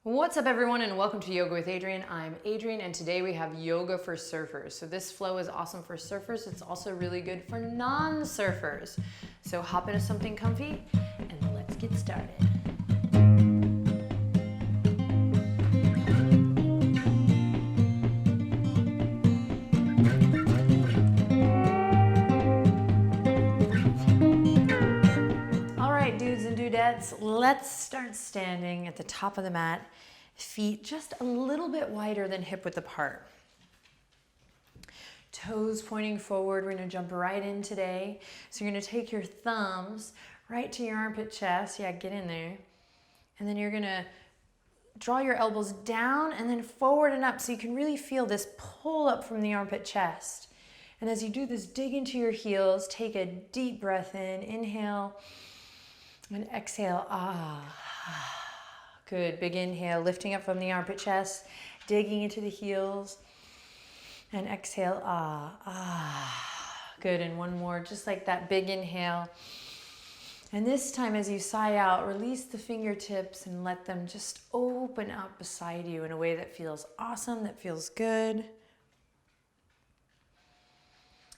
What's up everyone and welcome to Yoga with Adriene. I'm Adriene and today we have yoga for surfers. So this flow is awesome for surfers. It's also really good for non-surfers. So hop into something comfy and let's get started. All right, dudes and dudettes, let's start standing at the top of the mat. Feet just a little bit wider than hip width apart. Toes pointing forward. We're gonna jump right in today. So you're gonna take your thumbs right to your armpit chest. Yeah, get in there. And then you're gonna draw your elbows down and then forward and up so you can really feel this pull up from the armpit chest. And as you do this, dig into your heels. Take a deep breath in. Inhale and exhale. Good, big inhale, lifting up from the armpit chest, digging into the heels, and exhale, Good, and one more, just like that, big inhale. And this time as you sigh out, release the fingertips and let them just open up beside you in a way that feels awesome, that feels good.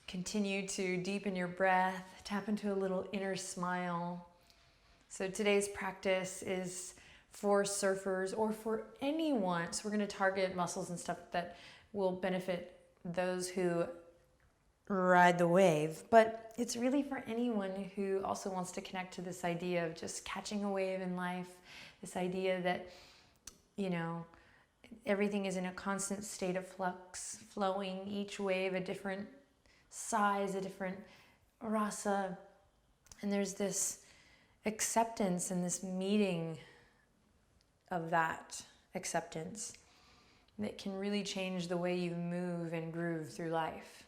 Continue to deepen your breath, tap into a little inner smile. So today's practice is for surfers or for anyone. So we're going to target muscles and stuff that will benefit those who ride the wave. But it's really for anyone who also wants to connect to this idea of just catching a wave in life. This idea that, you know, everything is in a constant state of flux, flowing, each wave a different size, a different rasa. And there's this acceptance and this meeting of that acceptance that can really change the way you move and groove through life.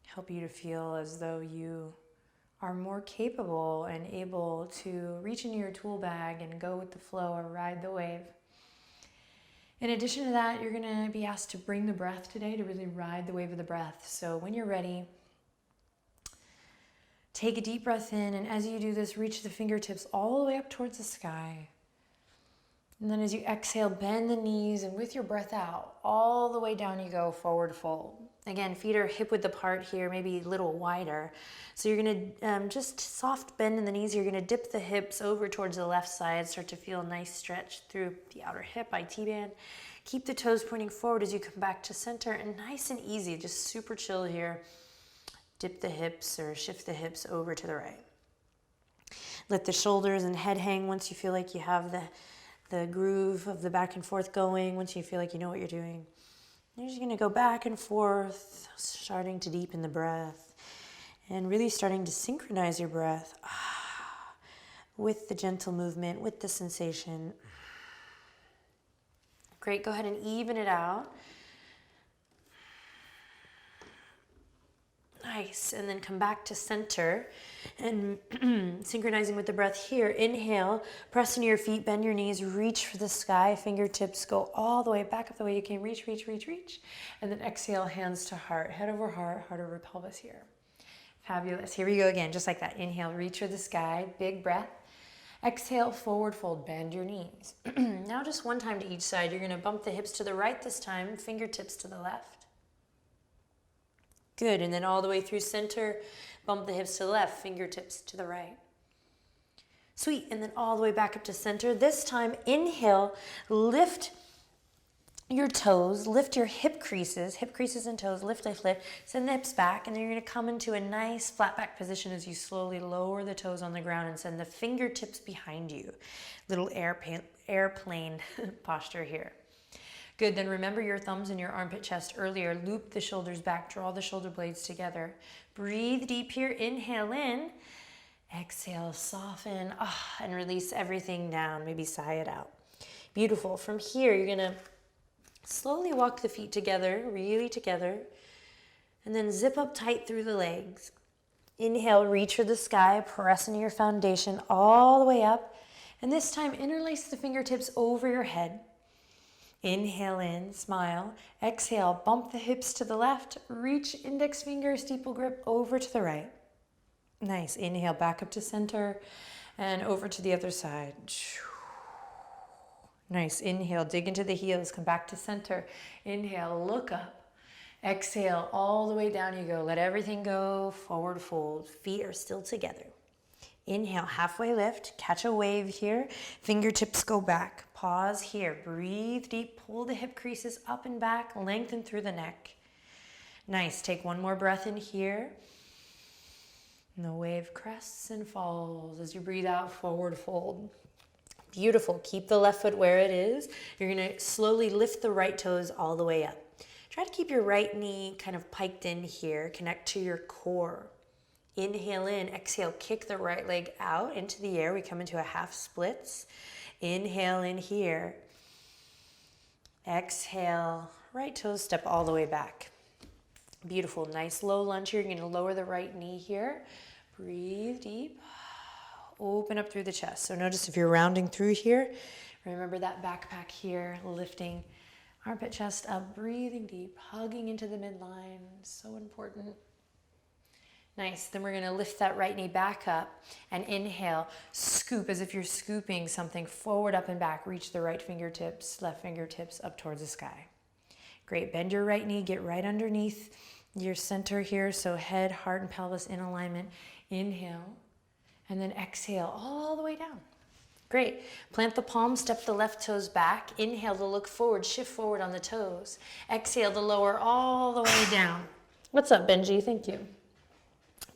Help you to feel as though you are more capable and able to reach into your tool bag and go with the flow or ride the wave. In addition to that, you're going to be asked to bring the breath today to really ride the wave of the breath. So when you're ready, take a deep breath in, and as you do this, reach the fingertips all the way up towards the sky. And then as you exhale, bend the knees, and with your breath out, all the way down you go, forward fold. Again, feet are hip width apart here, maybe a little wider. So you're gonna just soft bend in the knees. You're gonna dip the hips over towards the left side, start to feel a nice stretch through the outer hip, IT band. Keep the toes pointing forward as you come back to center, and nice and easy, just super chill here. Dip the hips or shift the hips over to the right. Let the shoulders and head hang once you feel like you have the groove of the back and forth going, once you feel like you know what you're doing. You're just gonna go back and forth, starting to deepen the breath and really starting to synchronize your breath with the gentle movement, with the sensation. Great, go ahead and even it out. Nice, and then come back to center and synchronizing with the breath here. Inhale, press into your feet, bend your knees, reach for the sky, fingertips go all the way back up the way you came, reach, reach, reach, reach. And then exhale, hands to heart, head over heart, heart over pelvis here. Fabulous, here we go again, just like that. Inhale, reach for the sky, big breath. Exhale, forward fold, bend your knees. Now just one time to each side. You're gonna bump the hips to the right this time, fingertips to the left. Good, and then all the way through center, bump the hips to the left, fingertips to the right. Sweet, and then all the way back up to center. This time, inhale, lift your toes, lift your hip creases and toes, lift, lift, lift. Send the hips back, and then you're gonna come into a nice flat back position as you slowly lower the toes on the ground and send the fingertips behind you. Little airplane posture here. Good, then remember your thumbs in your armpit chest earlier. Loop the shoulders back, draw the shoulder blades together. Breathe deep here, inhale in. Exhale, soften, and release everything down. Maybe sigh it out. Beautiful. From here, you're gonna slowly walk the feet together, really together, and then zip up tight through the legs. Inhale, reach for the sky, press into your foundation all the way up. And this time, interlace the fingertips over your head. Inhale in, smile. Exhale, bump the hips to the left. Reach index finger, steeple grip over to the right. Nice. Inhale, back up to center and over to the other side. Nice. Inhale, dig into the heels, come back to center. Inhale, look up. Exhale, all the way down you go. Let everything go, forward fold. Feet are still together. Inhale, halfway lift, catch a wave here. Fingertips go back. Pause here. Breathe deep, pull the hip creases up and back, lengthen through the neck. Nice. Take one more breath in here. And the wave crests and falls as you breathe out, forward fold. Beautiful. Keep the left foot where it is. You're going to slowly lift the right toes all the way up. Try to keep your right knee kind of piked in here. Connect to your core. Inhale in, exhale, kick the right leg out into the air. We come into a half splits. Inhale in here. Exhale, right toes step all the way back. Beautiful. Nice low lunge here. You're going to lower the right knee here. Breathe deep. Open up through the chest. So notice if you're rounding through here, remember that backpack here, lifting armpit chest up, breathing deep, hugging into the midline. So important. Nice. Then we're going to lift that right knee back up and inhale, scoop as if you're scooping something forward, up and back. Reach the right fingertips, left fingertips up towards the sky. Great. Bend your right knee, get right underneath your center here. So head, heart, and pelvis in alignment. Inhale. And then exhale all the way down. Great. Plant the palms, step the left toes back. Inhale to look forward, shift forward on the toes. Exhale to lower all the way down. What's up, Benji? Thank you.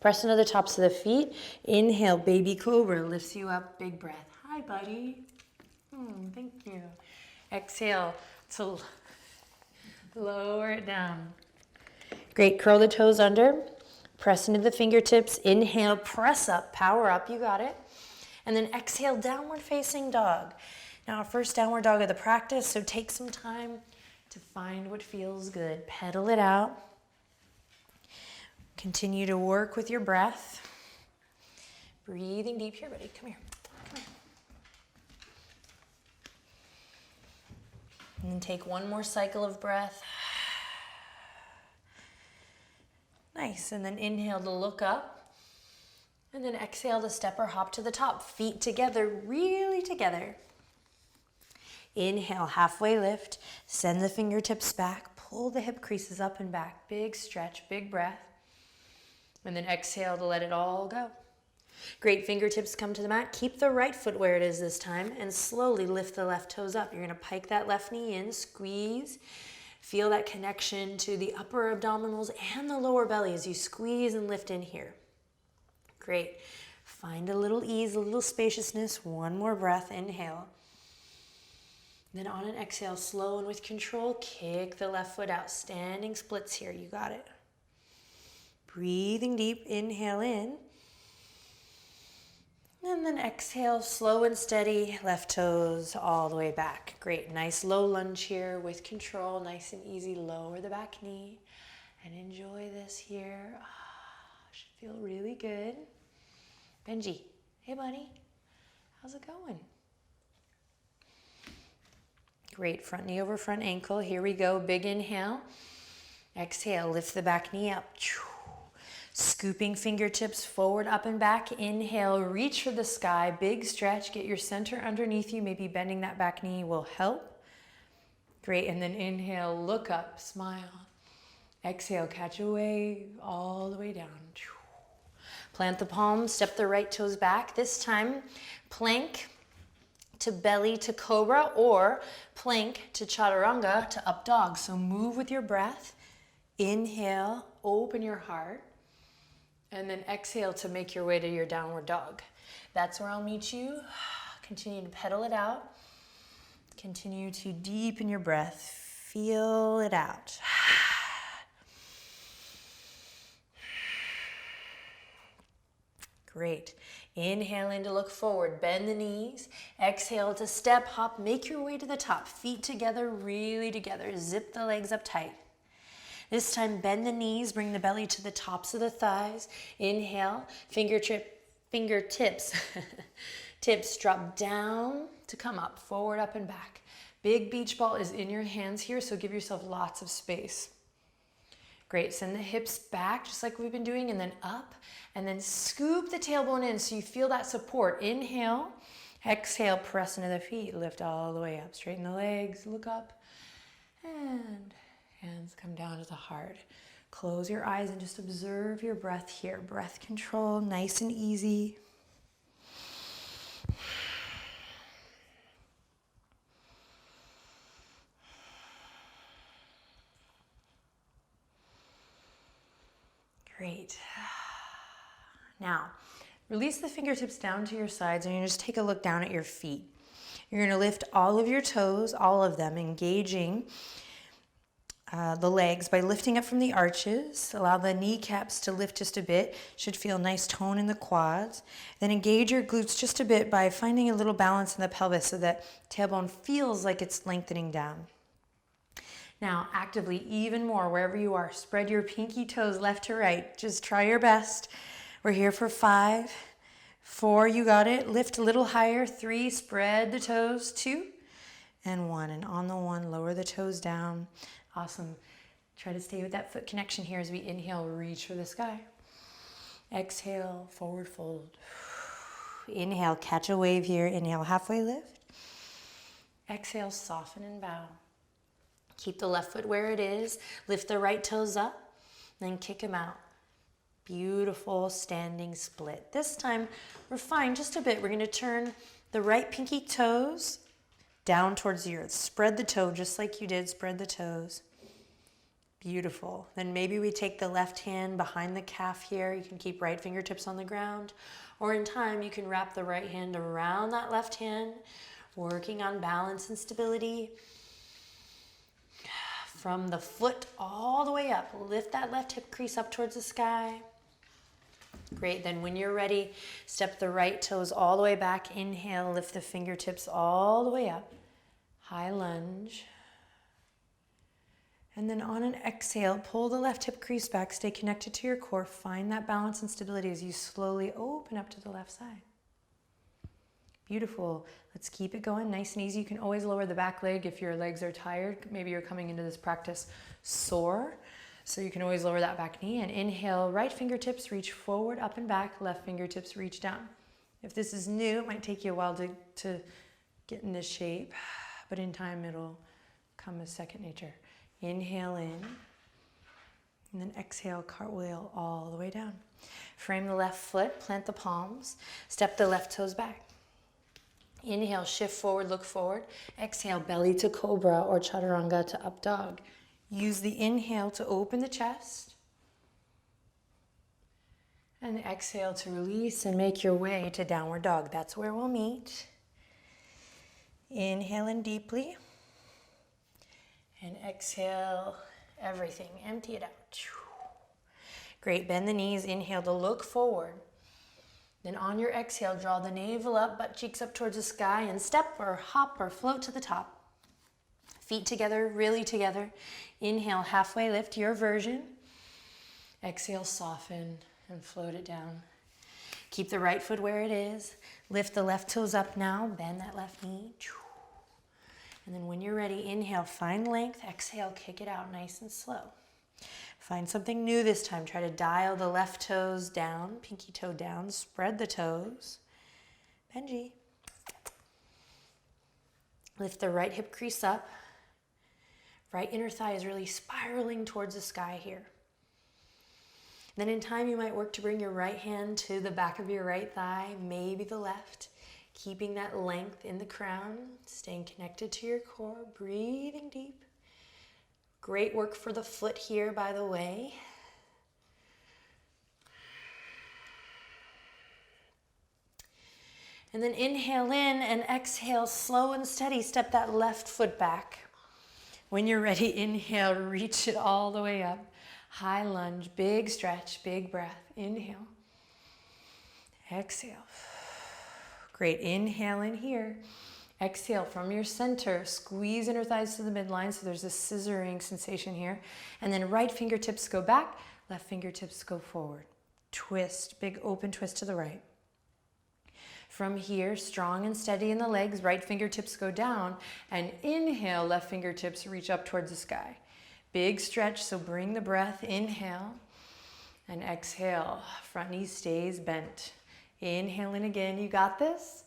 Press into the tops of the feet. Inhale, baby cobra lifts you up. Big breath. Hi, buddy. Thank you. Exhale to lower it down. Great. Curl the toes under. Press into the fingertips. Inhale, press up, power up. You got it. And then exhale, downward facing dog. Now, our first downward dog of the practice, so take some time to find what feels good. Pedal it out. Continue to work with your breath. Breathing deep here, buddy. Come here. Come here. And then take one more cycle of breath. Nice. And then inhale to look up. And then exhale to step or hop to the top. Feet together, really together. Inhale, halfway lift. Send the fingertips back. Pull the hip creases up and back. Big stretch, big breath. And then exhale to let it all go. Great. Fingertips come to the mat. Keep the right foot where it is this time and slowly lift the left toes up. You're going to pike that left knee in, squeeze. Feel that connection to the upper abdominals and the lower belly as you squeeze and lift in here. Great. Find a little ease, a little spaciousness. One more breath. Inhale. Then on an exhale, slow and with control, kick the left foot out. Standing splits here. You got it. Breathing deep. Inhale in. And then exhale, slow and steady, left toes all the way back. Great, nice low lunge here with control, nice and easy. Lower the back knee and enjoy this here. Should feel really good. Benji, hey buddy, how's it going? Great, front knee over front ankle. Here we go, big inhale. Exhale, lift the back knee up. Scooping fingertips forward, up and back. Inhale, reach for the sky. Big stretch. Get your center underneath you. Maybe bending that back knee will help. Great. And then inhale, look up, smile. Exhale, catch a wave all the way down. Plant the palms, step the right toes back. This time, plank to belly to cobra or plank to chaturanga to up dog. So move with your breath. Inhale, open your heart. And then exhale to make your way to your downward dog. That's where I'll meet you. Continue to pedal it out. Continue to deepen your breath. Feel it out. Great. Inhale in to look forward. Bend the knees. Exhale to step, hop. Make your way to the top. Feet together, really together. Zip the legs up tight. This time, bend the knees, bring the belly to the tops of the thighs. Inhale, fingertips tips drop down to come up, forward, up, and back. Big beach ball is in your hands here, so give yourself lots of space. Great, send the hips back, just like we've been doing, and then up, and then scoop the tailbone in so you feel that support. Inhale, Exhale, press into the feet, lift all the way up. Straighten the legs, look up, and hands come down to the heart. Close your eyes and just observe your breath here. Breath control, nice and easy. Great. Now, release the fingertips down to your sides and you just take a look down at your feet. You're going to lift all of your toes, all of them, engaging the legs by lifting up from the arches. Allow the kneecaps to lift just a bit. Should feel nice tone in the quads. Then engage your glutes just a bit by finding a little balance in the pelvis so that tailbone feels like it's lengthening down. Now, actively, even more, wherever you are, spread your pinky toes left to right. Just try your best. We're here for 5, 4, you got it. Lift a little higher. 3, spread the toes. 2, and 1. And on the 1, lower the toes down. Awesome. Try to stay with that foot connection here as we inhale, reach for the sky. Exhale, forward fold. Inhale, catch a wave here. Inhale, halfway lift. Exhale, soften and bow. Keep the left foot where it is. Lift the right toes up, then kick them out. Beautiful standing split. This time, refine just a bit. We're going to turn the right pinky toes down towards the earth. Spread the toe just like you did. Spread the toes. Beautiful. Then maybe we take the left hand behind the calf here. You can keep right fingertips on the ground. Or in time, you can wrap the right hand around that left hand, working on balance and stability. From the foot all the way up, lift that left hip crease up towards the sky. Great, then when you're ready, step the right toes all the way back. Inhale, lift the fingertips all the way up. High lunge. And then on an exhale, pull the left hip crease back, stay connected to your core. Find that balance and stability as you slowly open up to the left side. Beautiful. Let's keep it going nice and easy. You can always lower the back leg if your legs are tired. Maybe you're coming into this practice sore. So you can always lower that back knee and inhale, right fingertips reach forward, up and back, left fingertips reach down. If this is new, it might take you a while to get in this shape, but in time it'll come as second nature. Inhale in, and then exhale, cartwheel all the way down. Frame the left foot, plant the palms, step the left toes back. Inhale, shift forward, look forward. Exhale, belly to cobra or chaturanga to up dog. Use the inhale to open the chest. And exhale to release and make your way to downward dog. That's where we'll meet. Inhale in deeply. And exhale everything. Empty it out. Great. Bend the knees. Inhale to look forward. Then on your exhale, draw the navel up, butt cheeks up towards the sky, and step or hop or float to the top. Feet together, really together. Inhale, halfway lift, your version. Exhale, soften and float it down. Keep the right foot where it is. Lift the left toes up now. Bend that left knee. And then when you're ready, inhale, find length. Exhale, kick it out nice and slow. Find something new this time. Try to dial the left toes down, pinky toe down. Spread the toes. Benji. Lift the right hip crease up. Right inner thigh is really spiraling towards the sky here. Then in time, you might work to bring your right hand to the back of your right thigh, maybe the left, keeping that length in the crown, staying connected to your core, breathing deep. Great work for the foot here, by the way. And then inhale in and exhale, slow and steady. Step that left foot back. When you're ready, inhale, reach it all the way up. High lunge, big stretch, big breath. Inhale. Exhale. Great. Inhale in here. Exhale from your center. Squeeze inner thighs to the midline so there's a scissoring sensation here. And then right fingertips go back, left fingertips go forward. Twist, big open twist to the right. From here, strong and steady in the legs, right fingertips go down, and inhale, left fingertips reach up towards the sky. Big stretch, so bring the breath, inhale, and exhale. Front knee stays bent. Inhale in again, you got this.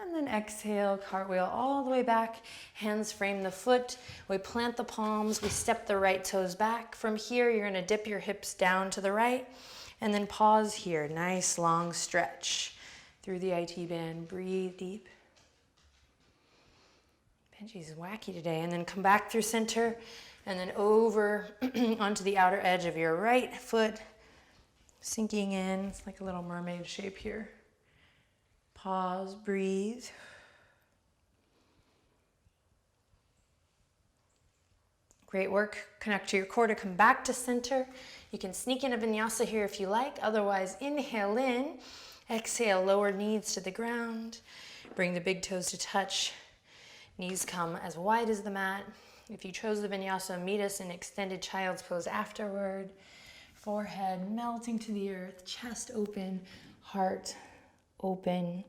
And then exhale, cartwheel all the way back. Hands frame the foot. We plant the palms. We step the right toes back. From here, you're going to dip your hips down to the right. And then pause here. Nice long stretch through the IT band. Breathe deep. Benji's wacky today. And then come back through center. And then over onto the outer edge of your right foot. Sinking in. It's like a little mermaid shape here. Pause, breathe. Great work. Connect to your core to come back to center. You can sneak in a vinyasa here if you like. Otherwise, inhale in. Exhale, lower knees to the ground. Bring the big toes to touch. Knees come as wide as the mat. If you chose the vinyasa, meet us in extended child's pose afterward. Forehead melting to the earth. Chest open. Heart open.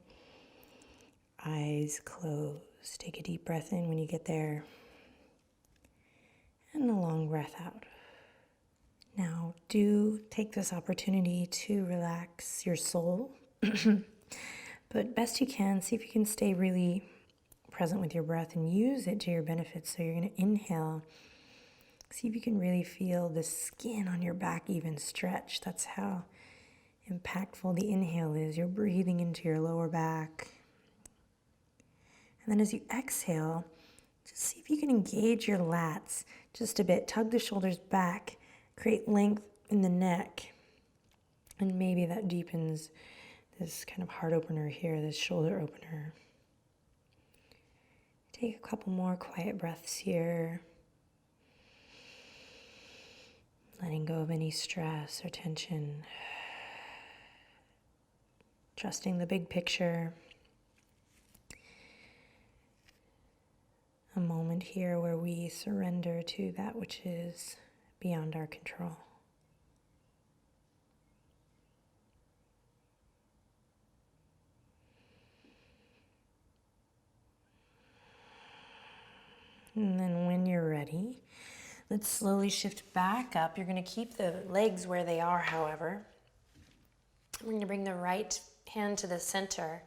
Eyes closed. Take a deep breath in when you get there. And a long breath out. Now, do take this opportunity to relax your soul. But best you can, see if you can stay really present with your breath and use it to your benefit. So you're going to inhale. See if you can really feel the skin on your back even stretch. That's how impactful the inhale is. You're breathing into your lower back. And then as you exhale, just see if you can engage your lats just a bit. Tug the shoulders back, create length in the neck. And maybe that deepens this kind of heart opener here, this shoulder opener. Take a couple more quiet breaths here. Letting go of any stress or tension. Trusting the big picture. A moment here where we surrender to that which is beyond our control. And then when you're ready, let's slowly shift back up. You're going to keep the legs where they are, however. We're going to bring the right hand to the center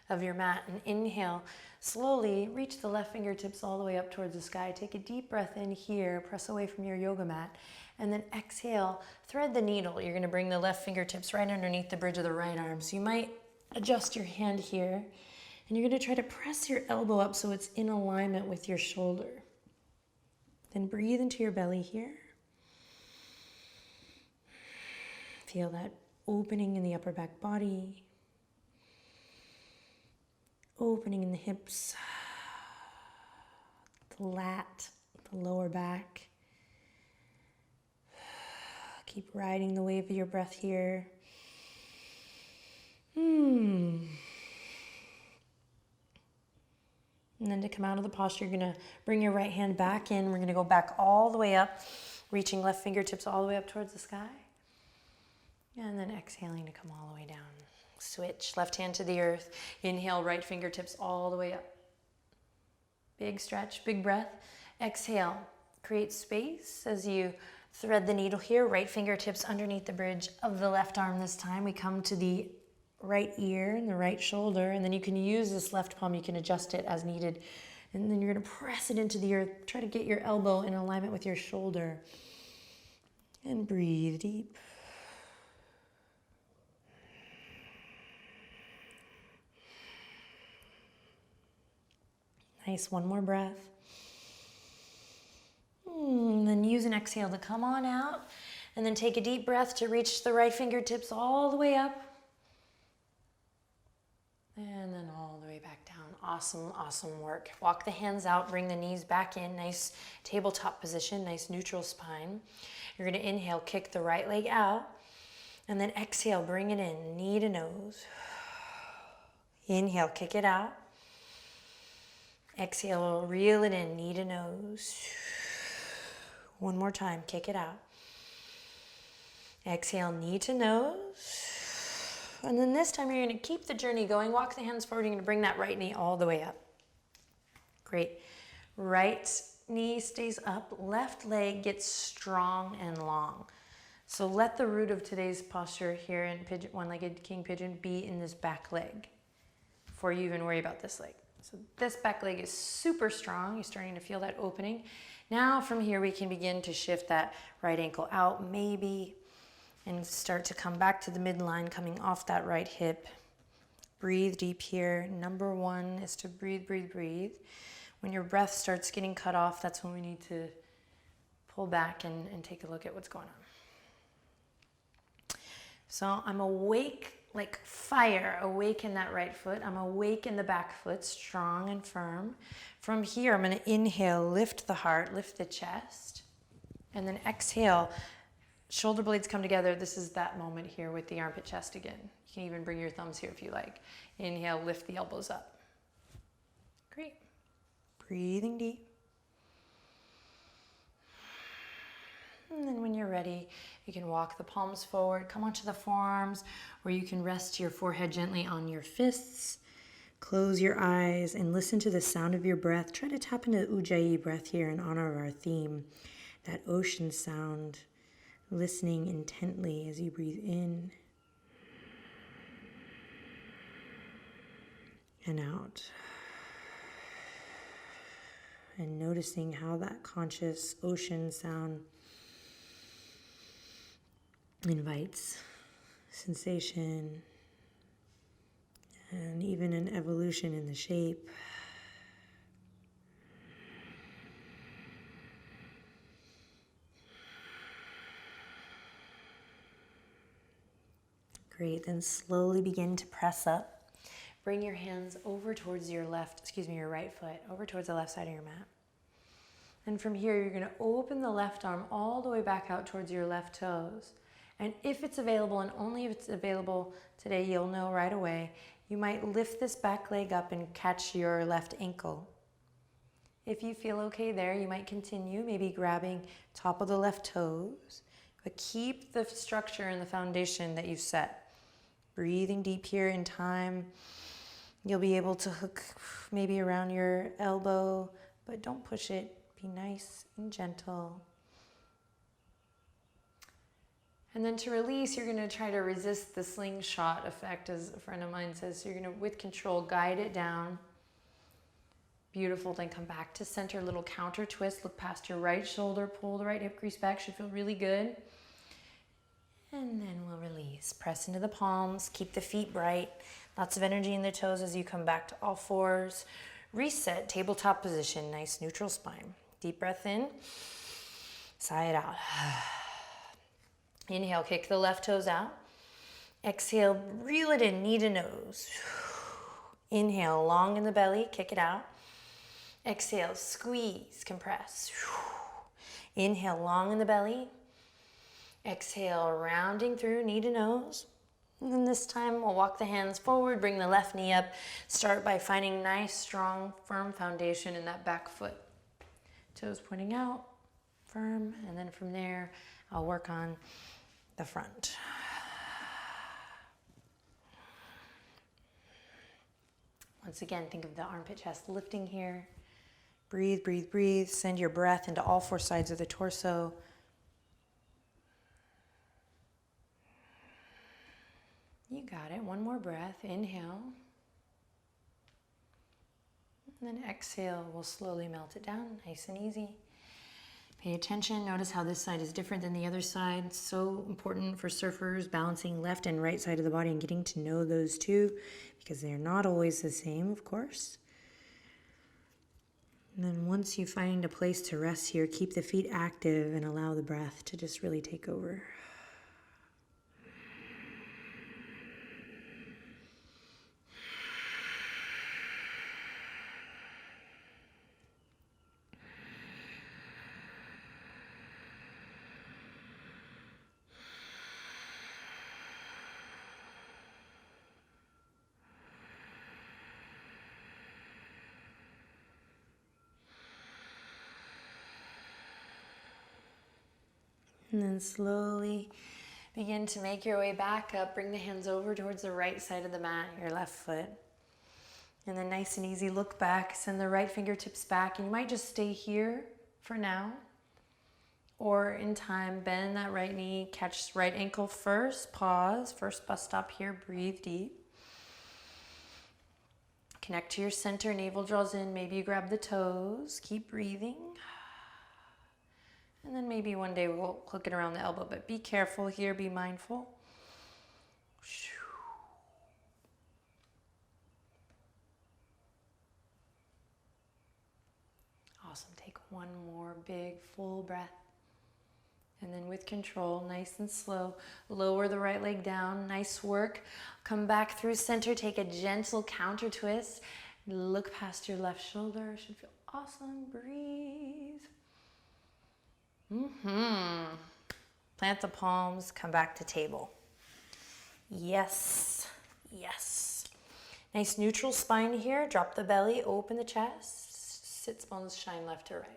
of your mat and inhale. Slowly reach the left fingertips all the way up towards the sky. Take a deep breath in here, press away from your yoga mat, and then exhale, thread the needle. You're going to bring the left fingertips right underneath the bridge of the right arm. So you might adjust your hand here, and you're going to try to press your elbow up so it's in alignment with your shoulder. Then breathe into your belly here. Feel that opening in the upper back body. Opening in the hips, the lat, the lower back. Keep riding the wave of your breath here. And then to come out of the posture, you're going to bring your right hand back in. We're going to go back all the way up, reaching left fingertips all the way up towards the sky. And then exhaling to come all the way down. Switch, left hand to the earth. Inhale, right fingertips all the way up. Big stretch, big breath. Exhale, create space as you thread the needle here. Right fingertips underneath the bridge of the left arm this time. We come to the right ear and the right shoulder, and then you can use this left palm. You can adjust it as needed. And then you're going to press it into the earth. Try to get your elbow in alignment with your shoulder. And breathe deep. Nice, one more breath. Then use an exhale to come on out. And then take a deep breath to reach the right fingertips all the way up. And then all the way back down. Awesome, awesome work. Walk the hands out, bring the knees back in. Nice tabletop position, nice neutral spine. You're going to inhale, kick the right leg out. And then exhale, bring it in, knee to nose. Inhale, kick it out. Exhale, reel it in, knee to nose. One more time, kick it out. Exhale, knee to nose. And then this time you're going to keep the journey going. Walk the hands forward. You're going to bring that right knee all the way up. Great. Right knee stays up. Left leg gets strong and long. So let the root of today's posture here in pigeon, one-legged king pigeon be in this back leg. before you even worry about this leg. So this back leg is super strong. You're starting to feel that opening. Now from here we can begin to shift that right ankle out maybe and start to come back to the midline, coming off that right hip. Breathe deep here. Number one is to breathe, breathe, breathe. When your breath starts getting cut off, that's when we need to pull back and take a look at what's going on. So I'm awake like fire, awake in that right foot. I'm awake in the back foot, strong and firm. From here, I'm gonna inhale, lift the heart, lift the chest. And then exhale, shoulder blades come together. This is that moment here with the armpit chest again. You can even bring your thumbs here if you like. Inhale, lift the elbows up. Great. Breathing deep. And then when you're ready, you can walk the palms forward, come onto the forearms, or you can rest your forehead gently on your fists. Close your eyes and listen to the sound of your breath. Try to tap into the Ujjayi breath here in honor of our theme, that ocean sound, listening intently as you breathe in and out. And noticing how that conscious ocean sound invites sensation and even an evolution in the shape. Great, then slowly begin to press up. Bring your hands over towards your right foot, over towards the left side of your mat. And from here, you're gonna open the left arm all the way back out towards your left toes. And if it's available, and only if it's available today, you'll know right away, you might lift this back leg up and catch your left ankle. If you feel okay there, you might continue, maybe grabbing top of the left toes, but keep the structure and the foundation that you've set. Breathing deep here in time. You'll be able to hook maybe around your elbow, but don't push it. Be nice and gentle. And then to release, you're gonna try to resist the slingshot effect, as a friend of mine says. So you're gonna, with control, guide it down. Beautiful, then come back to center, little counter twist. Look past your right shoulder, pull the right hip crease back, should feel really good. And then we'll release. Press into the palms, keep the feet bright. Lots of energy in the toes as you come back to all fours. Reset, tabletop position, nice neutral spine. Deep breath in, sigh it out. Inhale, kick the left toes out. Exhale, reel it in, knee to nose. Inhale, long in the belly, kick it out. Exhale, squeeze, compress. Inhale, long in the belly. Exhale, rounding through, knee to nose. And then this time we'll walk the hands forward, bring the left knee up. Start by finding nice, strong, firm foundation in that back foot. Toes pointing out, firm, and then from there, I'll work on the front. Once again, think of the armpit chest lifting here. Breathe, breathe, breathe. Send your breath into all four sides of the torso. You got it. One more breath. Inhale. And then exhale. We'll slowly melt it down. Nice and easy. Pay attention. Notice how this side is different than the other side. It's so important for surfers, balancing left and right side of the body and getting to know those two, because they're not always the same, of course. And then once you find a place to rest here, keep the feet active and allow the breath to just really take over. And then slowly begin to make your way back up. Bring the hands over towards the right side of the mat, your left foot. And then nice and easy, look back, send the right fingertips back. And you might just stay here for now. Or in time, bend that right knee, catch right ankle first, pause, first bus stop here, breathe deep. Connect to your center, navel draws in, maybe you grab the toes, keep breathing. And then maybe one day we'll click it around the elbow, but be careful here, be mindful. Awesome, take one more big full breath. And then with control, nice and slow, lower the right leg down, nice work. Come back through center, take a gentle counter twist. Look past your left shoulder, should feel awesome, breathe. Plant the palms, come back to table. Yes, yes. Nice neutral spine here, drop the belly, open the chest, sits bones shine left to right.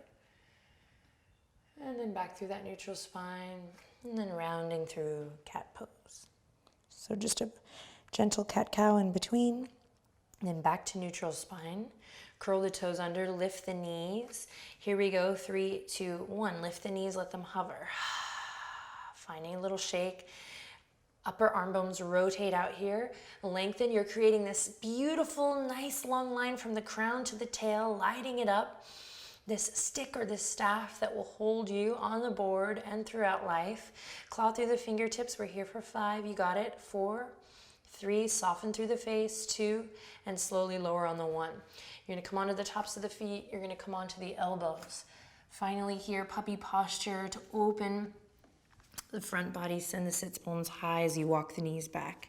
And then back through that neutral spine, and then rounding through cat pose. So just a gentle cat-cow in between, and then back to neutral spine. Curl the toes under, lift the knees. Here we go, 3, 2, 1. Lift the knees, let them hover. Finding a little shake. Upper arm bones rotate out here. Lengthen, you're creating this beautiful, nice long line from the crown to the tail, lighting it up. This stick or this staff that will hold you on the board and throughout life. Claw through the fingertips. We're here for 5. You got it. 4, 3. Soften through the face. 2. And slowly lower on the 1. You're going to come onto the tops of the feet. You're going to come onto the elbows. Finally here, puppy posture to open the front body. Send the sits bones high as you walk the knees back.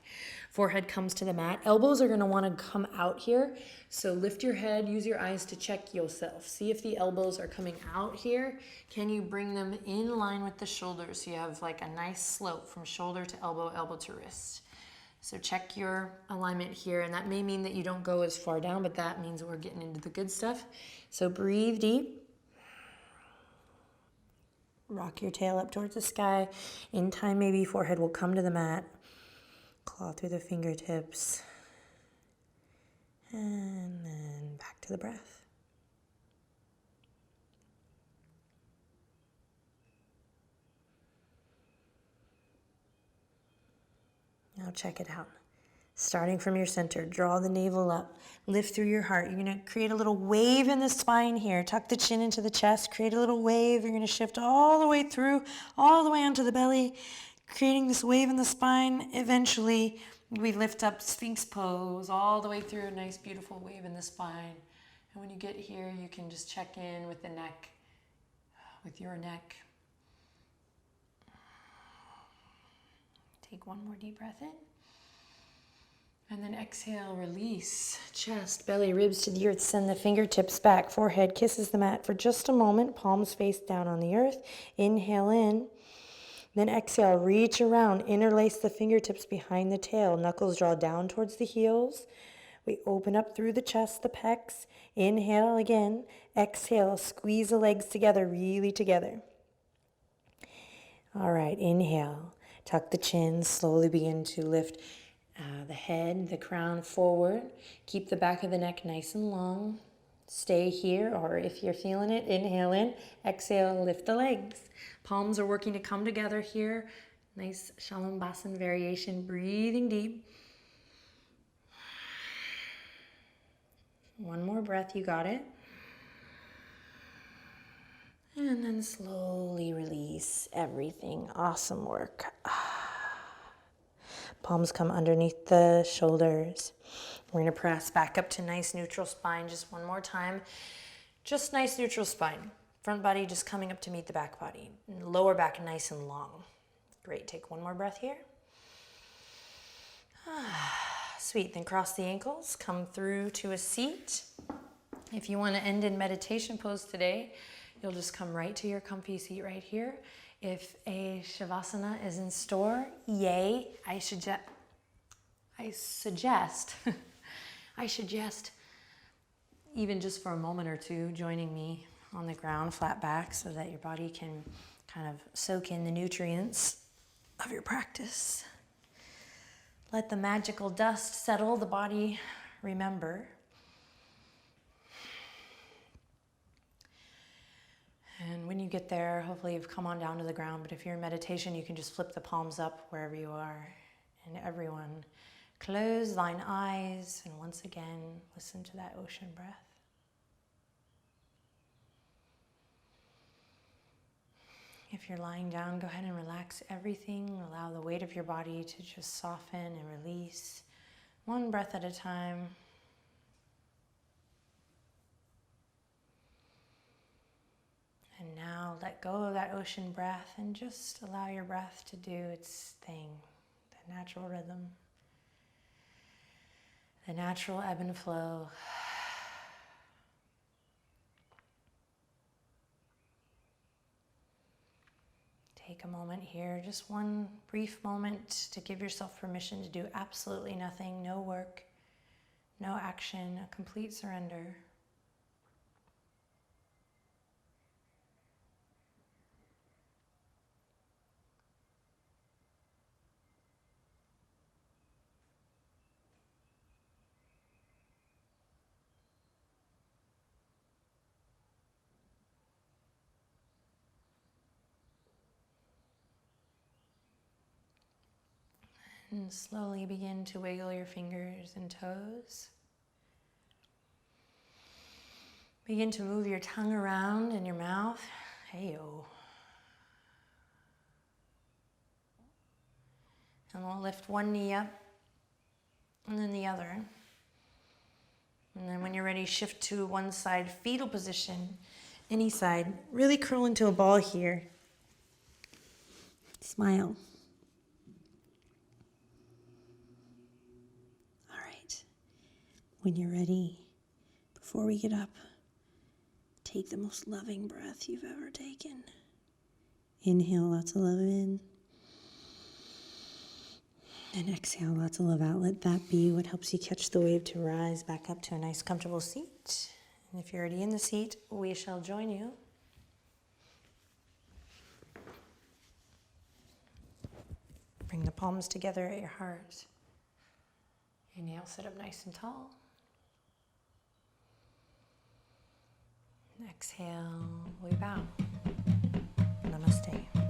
Forehead comes to the mat. Elbows are going to want to come out here. So lift your head, use your eyes to check yourself. See if the elbows are coming out here. Can you bring them in line with the shoulders so you have like a nice slope from shoulder to elbow, elbow to wrist. So check your alignment here, and that may mean that you don't go as far down, but that means we're getting into the good stuff. So breathe deep. Rock your tail up towards the sky. In time, maybe forehead will come to the mat. Claw through the fingertips. And then back to the breath. Now check it out. Starting from your center, draw the navel up, lift through your heart. You're going to create a little wave in the spine here. Tuck the chin into the chest, create a little wave. You're going to shift all the way through, all the way onto the belly, creating this wave in the spine. Eventually, we lift up Sphinx pose all the way through, a nice, beautiful wave in the spine. And when you get here, you can just check in with the neck, with your neck. Take one more deep breath in. And then exhale, release. Chest, belly, ribs to the earth. Send the fingertips back. Forehead kisses the mat for just a moment. Palms face down on the earth. Inhale in. Then exhale, reach around. Interlace the fingertips behind the tail. Knuckles draw down towards the heels. We open up through the chest, the pecs. Inhale again. Exhale, squeeze the legs together, really together. All right, inhale. Tuck the chin. Slowly begin to lift the head, the crown forward. Keep the back of the neck nice and long. Stay here, or if you're feeling it, inhale in. Exhale, lift the legs. Palms are working to come together here. Nice Shalom variation. Breathing deep. One more breath, you got it. And then slowly release everything. Awesome work. Palms come underneath the shoulders. We're going to press back up to nice neutral spine just one more time. Just nice neutral spine. Front body just coming up to meet the back body. And lower back nice and long. Great. Take one more breath here. Sweet. Then cross the ankles. Come through to a seat. If you want to end in meditation pose today, you'll just come right to your comfy seat right here. If a Shavasana is in store, yay. I suggest even just for a moment or two, joining me on the ground, flat back, so that your body can kind of soak in the nutrients of your practice. Let the magical dust settle, the body remember. And when you get there, hopefully you've come on down to the ground, but if you're in meditation, you can just flip the palms up wherever you are. And everyone, Close thine eyes and once again, listen to that ocean breath. If you're lying down, go ahead and relax everything. Allow the weight of your body to just soften and release, one breath at a time. And now let go of that ocean breath and just allow your breath to do its thing, the natural rhythm, the natural ebb and flow. Take a moment here, just one brief moment to give yourself permission to do absolutely nothing, no work, no action, a complete surrender. And slowly begin to wiggle your fingers and toes. Begin to move your tongue around in your mouth. Hey-o. And we'll lift one knee up and then the other. And then when you're ready, shift to one side, fetal position, any side. Really curl into a ball here. Smile. When you're ready, before we get up, take the most loving breath you've ever taken. Inhale lots of love in. And exhale lots of love out. Let that be what helps you catch the wave to rise back up to a nice comfortable seat. And if you're already in the seat, we shall join you. Bring the palms together at your heart. Inhale, sit up nice and tall. Exhale, we bow. Namaste.